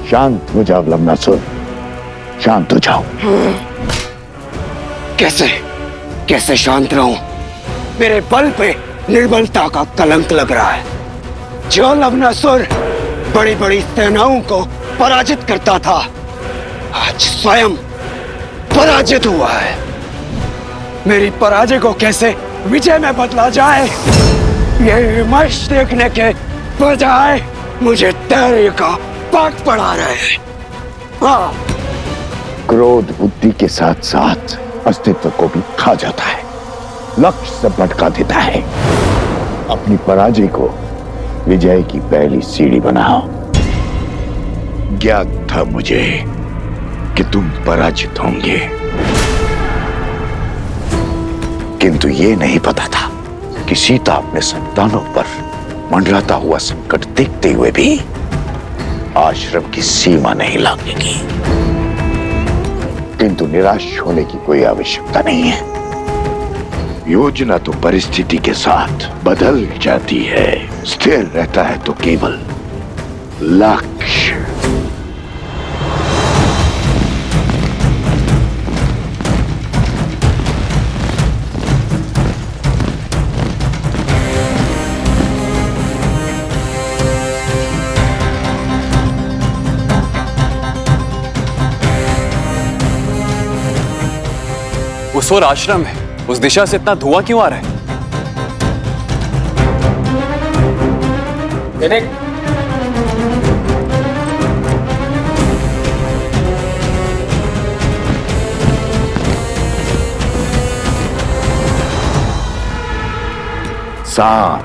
शांत हो जाओ लम्नासुर, शांत हो जाओ। कैसे कैसे शांत रहूं? मेरे बल पे निर्बलता का कलंक लग रहा है। जो लम्नासुर बड़ी बड़ी सेनाओं को पराजित करता था, आज स्वयं पराजित हुआ है। मेरी पराजय को कैसे विजय में बदला जाए, ये विमर्श देखने के बजाय मुझे धैर्य का पाठ पढ़ा रहे हैं। हाँ। क्रोध बुद्धि के साथ साथ अस्तित्व को भी खा जाता है, लक्ष्य से भटका देता है। अपनी पराजय को विजय की पहली सीढ़ी बनाओ। ज्ञात था मुझे कि तुम पराजित होंगे, किंतु ये नहीं पता था कि सीता अपने संतानों पर मंडराता हुआ संकट देखते हुए भी आश्रम की सीमा नहीं लांघेगी। किंतु निराश होने की कोई आवश्यकता नहीं है। योजना तो परिस्थिति के साथ बदल जाती है, स्थिर रहता है तो केवल लक्ष्य। उस ओर आश्रम है, उस दिशा से इतना धुआं क्यों आ रहा है? साम,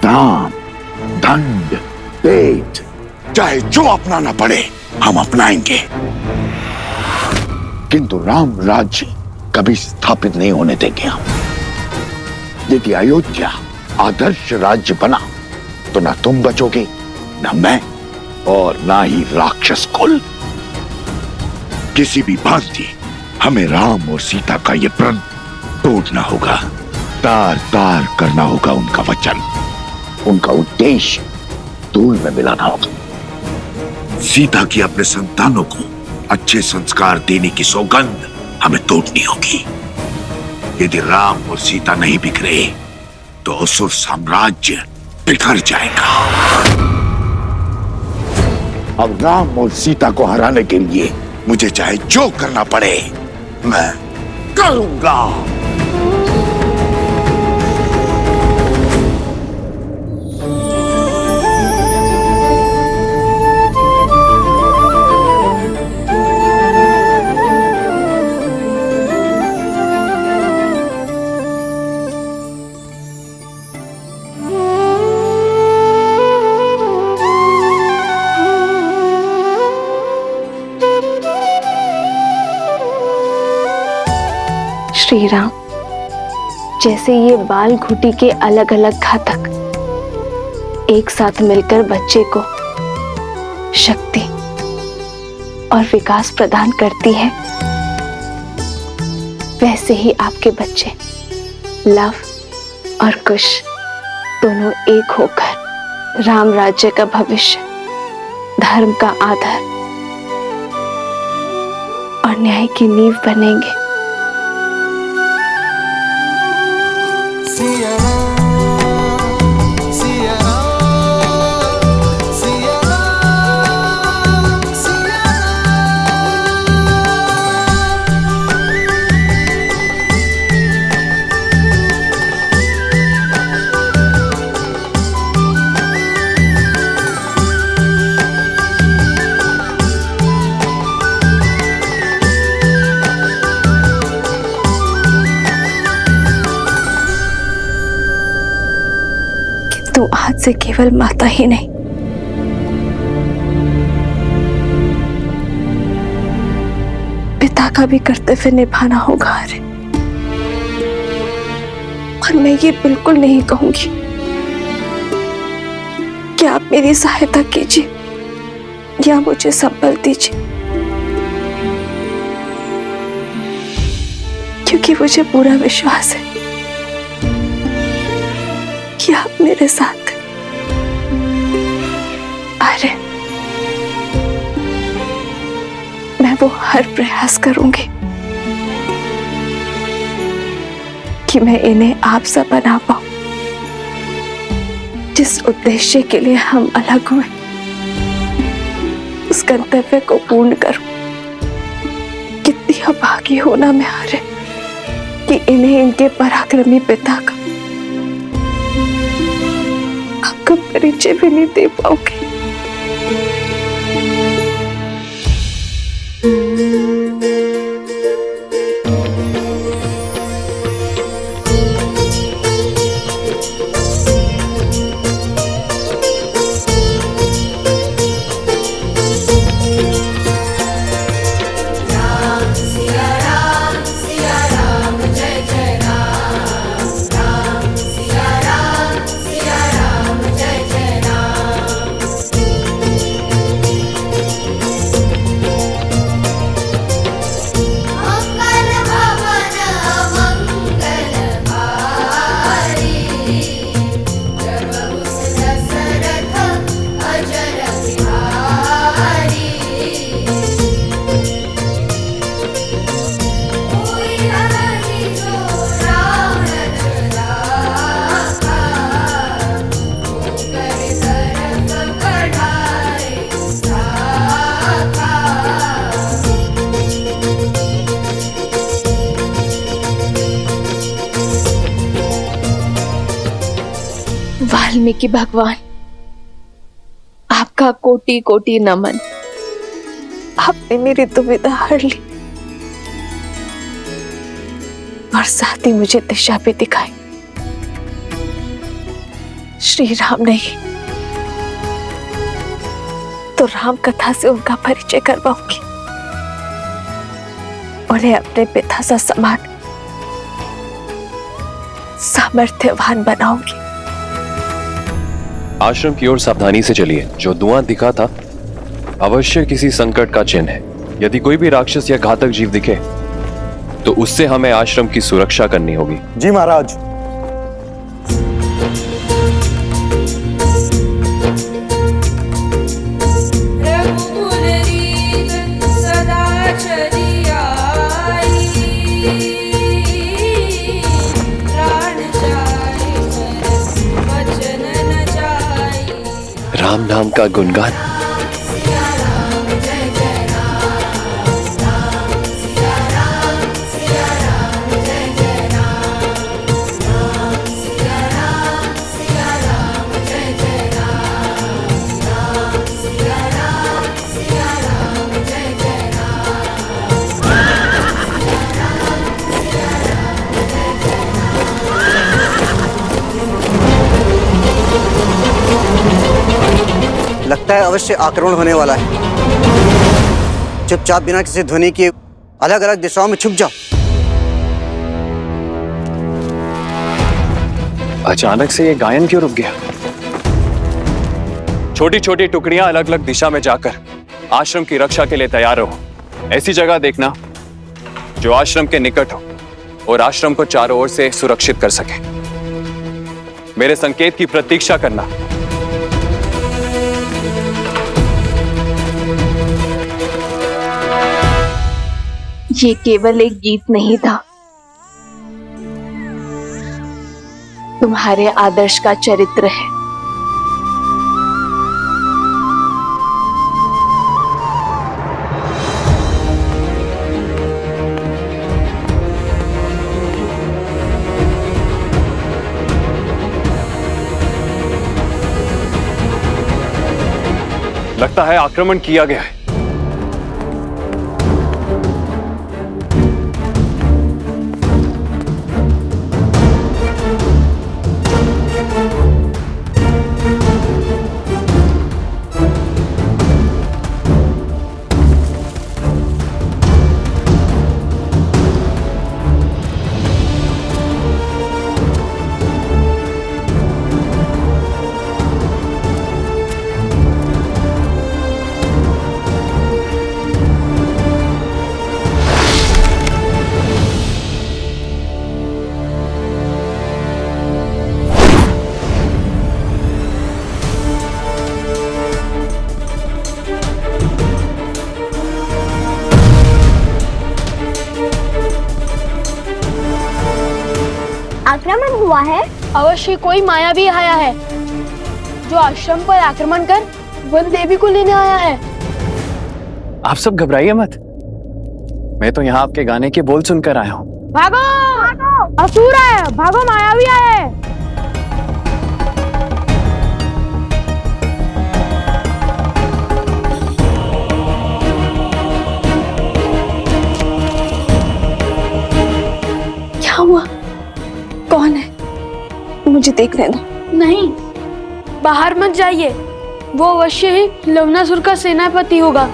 दाम, दंड, तेज, चाहे जो अपनाना पड़े हम अपनाएंगे, किंतु राम राज्य कभी स्थापित नहीं होने देंगे हम। यदि अयोध्या आदर्श राज्य बना तो ना तुम बचोगे, ना मैं, और ना ही राक्षस कुल। किसी भी भांति हमें राम और सीता का यह प्रण तोड़ना होगा, तार तार करना होगा उनका वचन, उनका उद्देश्य धूल में मिलाना होगा। सीता की अपने संतानों को अच्छे संस्कार देने की सौगंध हमें तोड़नी होगी। यदि राम और सीता नहीं बिखरे तो असुर साम्राज्य बिखर जाएगा। अब राम और सीता को हराने के लिए मुझे चाहे जो करना पड़े मैं करूंगा। श्री राम, जैसे ये बाल घुटी के अलग अलग घातक एक साथ मिलकर बच्चे को शक्ति और विकास प्रदान करती है, वैसे ही आपके बच्चे लव और कुश दोनों एक होकर राम राज्य का भविष्य, धर्म का आधार और न्याय की नींव बनेंगे। तू आज से केवल माता ही नहीं, पिता का भी कर्तव्य निभाना होगा। अरे, और मैं ये बिल्कुल नहीं कहूंगी कि आप मेरी सहायता कीजिए या मुझे संबल दीजिए, क्योंकि मुझे पूरा विश्वास है कि आप मेरे साथ हैं। अरे मैं वो हर प्रयास करूंगी कि मैं इन्हें आपसे बना पाऊं, जिस उद्देश्य के लिए हम अलग हुए उस गंतव्य को पूर्ण करूं। कितनी अभागी होना मैं हारे कि इन्हें इनके पराक्रमी पिता का आपका परिचय भी नहीं दे पाओगे। वाल्मीकि भगवान, आपका कोटि कोटि नमन। आपने मेरी दुविधा हर ली और साथ ही मुझे दिशा भी दिखाई। श्री राम नहीं तो राम कथा से उनका परिचय करवाऊंगी, उन्हें अपने पिता सा समान सामर्थ्यवान बनाऊंगी। आश्रम की ओर सावधानी से चलिए। जो धुआं दिखा था अवश्य किसी संकट का चिन्ह है। यदि कोई भी राक्षस या घातक जीव दिखे तो उससे हमें आश्रम की सुरक्षा करनी होगी। जी महाराज। राम नाम का गुणगान। लगता है अवश्य आक्रमण होने वाला है। चुपचाप बिना किसी ध्वनि के अलग अलग दिशाओं में छुप जाओ। अचानक से ये गायन क्यों रुक गया? छोटी छोटी टुकड़ियां अलग अलग दिशा में जाकर आश्रम की रक्षा के लिए तैयार रहो। ऐसी जगह देखना जो आश्रम के निकट हो और आश्रम को चारों ओर से सुरक्षित कर सके। मेरे संकेत की प्रतीक्षा करना। ये केवल एक गीत नहीं था, तुम्हारे आदर्श का चरित्र है। लगता है आक्रमण किया गया है। हुआ है? अवश्य कोई मायावी आया है जो आश्रम पर आक्रमण कर वन देवी को लेने आया है। आप सब घबराइए मत, मैं तो यहाँ आपके गाने के बोल सुनकर आया हूँ। भागो! असुर है, भागो, मायावी आया है। क्या हुआ? कौन है? मुझे देखने दो। नहीं, बाहर मत जाइए, वो अवश्य ही लवणासुर का सेनापति होगा।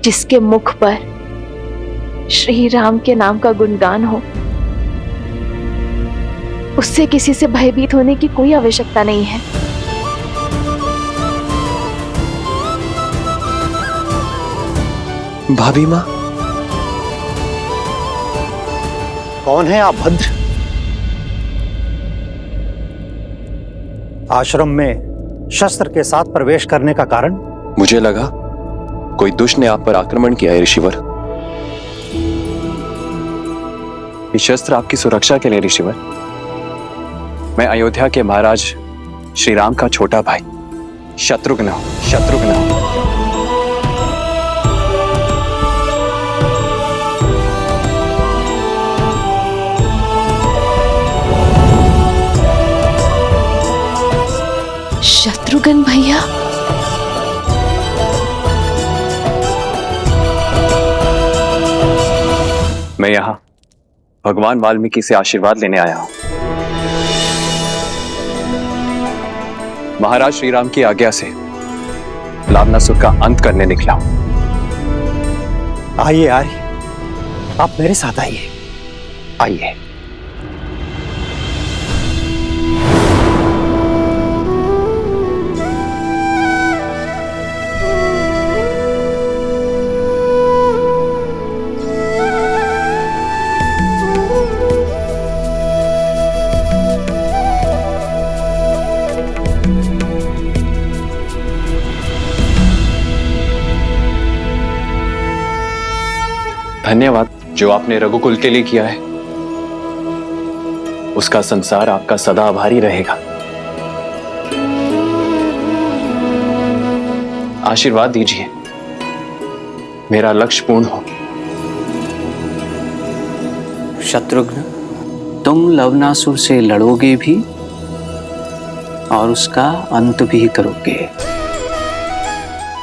जिसके मुख पर श्री राम के नाम का गुणगान हो, उससे किसी से भयभीत होने की कोई आवश्यकता नहीं है। भाभी माँ, कौन है आप भद्र? आश्रम में शस्त्र के साथ प्रवेश करने का कारण? मुझे लगा कोई दुष्ट ने आप पर आक्रमण किया है ऋषिवर। ये शस्त्र आपकी सुरक्षा के लिए ऋषिवर। मैं अयोध्या के महाराज श्री राम का छोटा भाई शत्रुघ्न हूं। शत्रुघ्न भैया, मैं यहाँ भगवान वाल्मीकि से आशीर्वाद लेने आया हूं। महाराज श्री राम की आज्ञा से लवणासुर का अंत करने निकला हूं। आइए आइए, आप मेरे साथ आइए। आइए। धन्यवाद जो आपने रघुकुल के लिए किया है, उसका संसार आपका सदा आभारी रहेगा। आशीर्वाद दीजिए मेरा लक्ष्य पूर्ण हो। शत्रुघ्न, तुम लवणासुर से लड़ोगे भी और उसका अंत भी करोगे।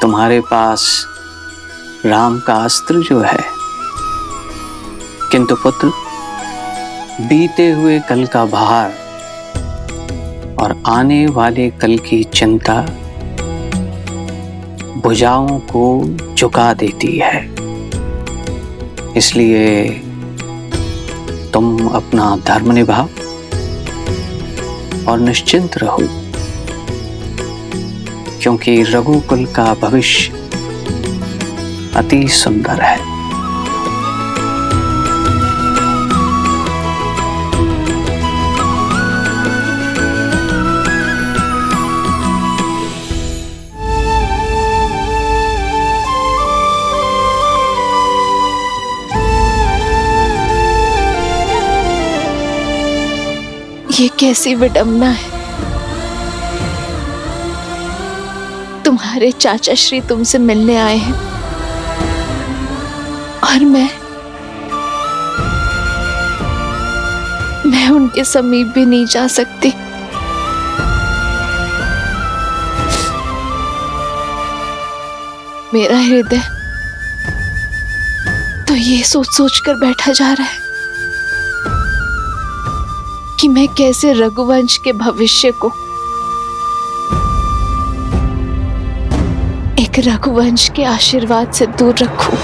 तुम्हारे पास राम का अस्त्र जो है, किंतु पुत्र, बीते हुए कल का भार और आने वाले कल की चिंता भुजाओं को झुका देती है। इसलिए तुम अपना धर्म निभाओ और निश्चिंत रहो, क्योंकि रघुकुल का भविष्य अति सुंदर है। ये कैसी विडंबना है। तुम्हारे चाचा श्री तुमसे मिलने आए हैं और मैं उनके समीप भी नहीं जा सकती। मेरा हृदय तो ये सोच सोच कर बैठा जा रहा है कि मैं कैसे रघुवंश के भविष्य को एक रघुवंश के आशीर्वाद से दूर रखूं।